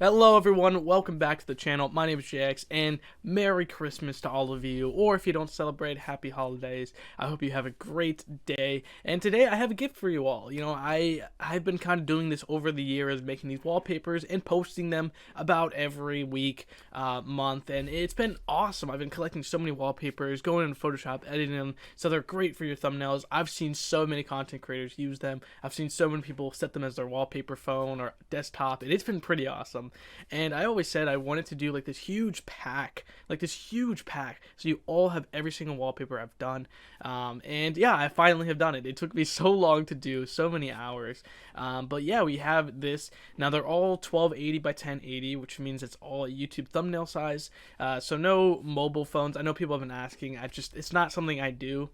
Hello everyone, welcome back to the channel. My name is JX and Merry Christmas to all of you, or if you don't celebrate, Happy Holidays. I hope you have a great day. And today I have a gift for you all. I've been kind of doing this over the years, making these wallpapers and posting them about every week, month, and it's been awesome. I've been collecting so many wallpapers, going into Photoshop, editing them, so they're great for your thumbnails. I've seen so many content creators use them. I've seen so many people set them as their wallpaper phone or desktop, and it's been pretty awesome. And I always said I wanted to do like this huge pack, so you all have every single wallpaper I've done. And yeah, I finally have done it. It took me so long to do, so many hours. But yeah, we have this. Now they're all 1280 by 1080, which means it's all YouTube thumbnail size. So no mobile phones. I know people have been asking. It's not something I do.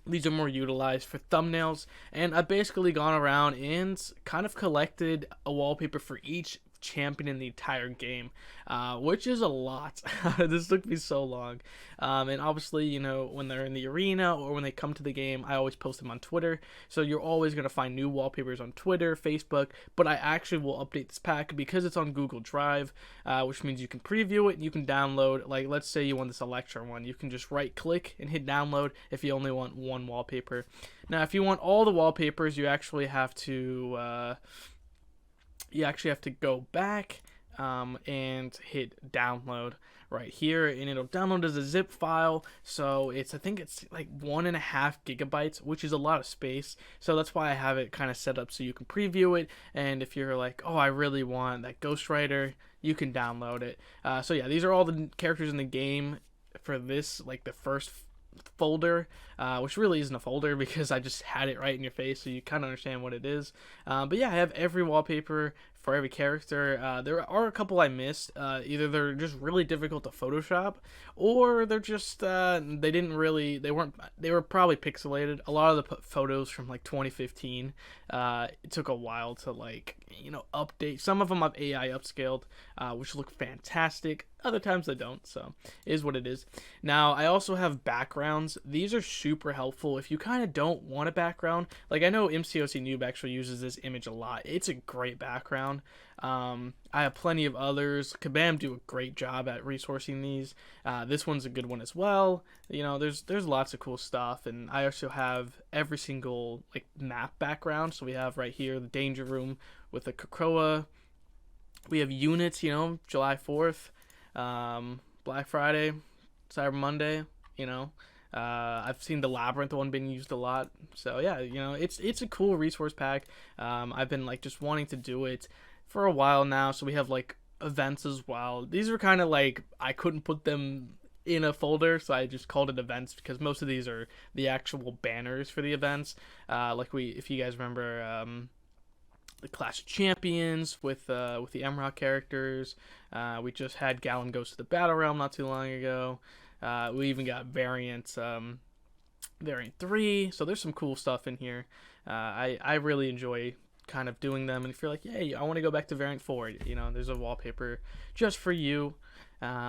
These are more utilized for thumbnails, and I've basically gone around and kind of collected a wallpaper for each champion in the entire game, which is a lot. This took me so long. And obviously, when they're in the arena or when they come to the game, I always post them on Twitter. So you're always going to find new wallpapers on Twitter, Facebook, but I actually will update this pack because it's on Google Drive, which means you can preview it and you can download. Like, let's say you want this Electra one. You can just right click and hit download if you only want one wallpaper. Now, if you want all the wallpapers, you actually have to go back and hit download right here, and it'll download as a zip file. So I think it's like 1.5 gigabytes, which is a lot of space. So that's why I have it kind of set up so you can preview it, and if you're like, oh, I really want that Ghost Rider, you can download it. So yeah, these are all the characters in the game for this, like the first folder, which really isn't a folder because I just had it right in your face, so you kind of understand what it is. But yeah, I have every wallpaper for every character. There are a couple I missed. Either they're just really difficult to Photoshop, or they're just they were probably pixelated. A lot of the photos from like 2015, it took a while to update. Some of them I've AI upscaled, which look fantastic. Other times they don't, so it is what it is. Now, I also have backgrounds. These are super helpful if you kind of don't want a background. Like, I know mcoc Noob actually uses this image a lot. It's a great background. I have plenty of others. Kabam do a great job at resourcing these. This one's a good one as well. There's lots of cool stuff, and I also have every single map background. So we have right here the Danger Room with the Krakoa. We have units, July 4th. Black Friday, Cyber Monday, I've seen the Labyrinth one being used a lot. So yeah, it's a cool resource pack. I've been just wanting to do it for a while now. So we have events as well. These are kind of I couldn't put them in a folder, so I just called it events because most of these are the actual banners for the events. If you guys remember, the Clash of Champions with the Emrock characters. We just had Gallon Goes to the Battle Realm not too long ago. We even got Variant 3. So there's some cool stuff in here. I really enjoy kind of doing them. And if you're like, hey, I want to go back to Variant 4, there's a wallpaper just for you.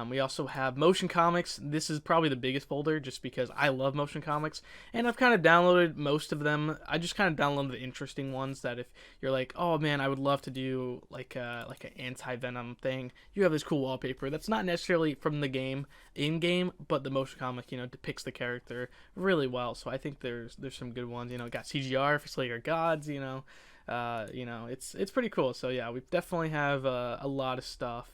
We also have motion comics. This is probably the biggest folder just because I love motion comics, and I've kind of downloaded most of them. I just kind of downloaded the interesting ones that if you're like, oh man, I would love to do like an anti-venom thing. You have this cool wallpaper that's not necessarily from the game in-game, but the motion comic depicts the character really well. So I think there's some good ones. Got CGR for Slayer Gods. It's pretty cool. So yeah, we definitely have a lot of stuff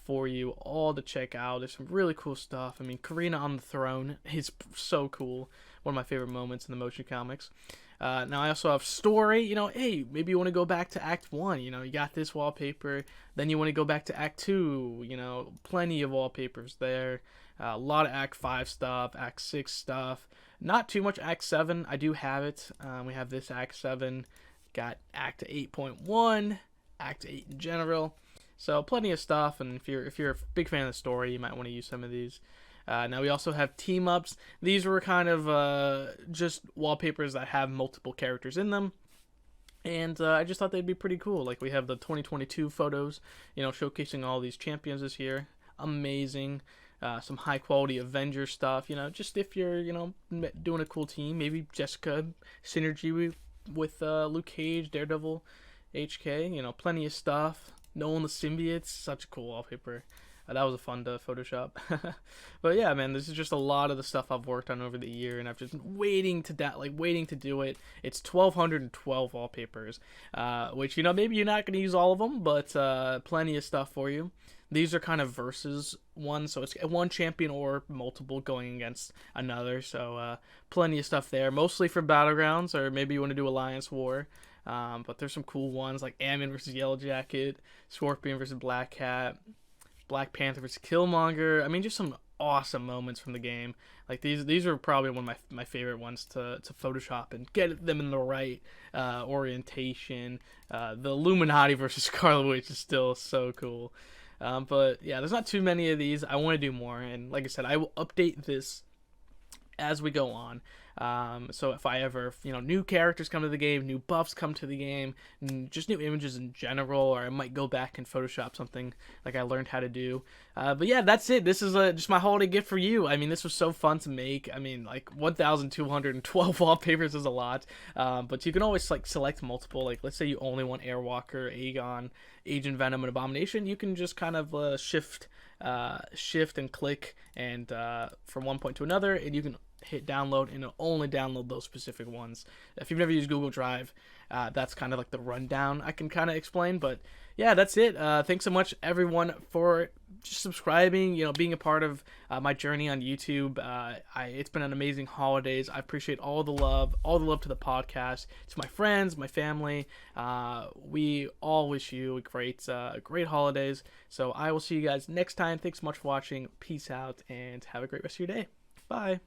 for you all to check out. There's some really cool stuff. I mean, Karina on the throne is so cool. One of my favorite moments in the motion comics. Now I also have story. Hey, maybe you want to go back to Act 1. You got this wallpaper. Then you want to go back to Act 2. Plenty of wallpapers there. A lot of Act 5 stuff, Act 6 stuff. Not too much Act 7. I do have it. We have this Act 7. Got Act 8.1, Act 8 in general. So plenty of stuff, and if you're a big fan of the story, you might want to use some of these. Now we also have team ups. These were kind of just wallpapers that have multiple characters in them, and I just thought they'd be pretty cool. Like we have the 2022 photos, showcasing all these champions this year. Amazing. Some high quality Avenger stuff. Just if you're doing a cool team, maybe Jessica synergy with Luke Cage, Daredevil, HK. Plenty of stuff. Nolan the symbiote's such a cool wallpaper. That was a fun to Photoshop. But yeah, man, this is just a lot of the stuff I've worked on over the year, and I've just been waiting to do it. It's 1,212 wallpapers, which, you know, maybe you're not going to use all of them, but plenty of stuff for you. These are kind of versus one, so it's one champion or multiple going against another, so plenty of stuff there, mostly for Battlegrounds, or maybe you want to do Alliance War. But there's some cool ones like Ammon versus Yellow Jacket, Scorpion versus Black Cat, Black Panther vs. Killmonger. I mean, just some awesome moments from the game. Like these are probably one of my favorite ones to Photoshop and get them in the right orientation. The Illuminati versus Scarlet Witch is still so cool. But yeah, there's not too many of these. I want to do more, and like I said, I will update this as we go on. So if I ever, you know, new characters come to the game, new buffs come to the game, just new images in general, or I might go back and Photoshop something like I learned how to do. But yeah, that's it. This is just my holiday gift for you. I mean, this was so fun to make. I mean, like 1,212 wallpapers is a lot, but you can always like select multiple. Like let's say you only want Airwalker, Aegon, Agent Venom, and Abomination. You can just kind of shift and click and from one point to another, and you can hit download, and it'll only download those specific ones. If you've never used Google Drive, that's kind of like the rundown I can kind of explain. But yeah, that's it. Thanks so much, everyone, for just subscribing, you know, being a part of my journey on YouTube. It's been an amazing holidays. I appreciate all the love to the podcast, to my friends, my family. We all wish you great holidays. So I will see you guys next time. Thanks so much for watching. Peace out, and have a great rest of your day. Bye.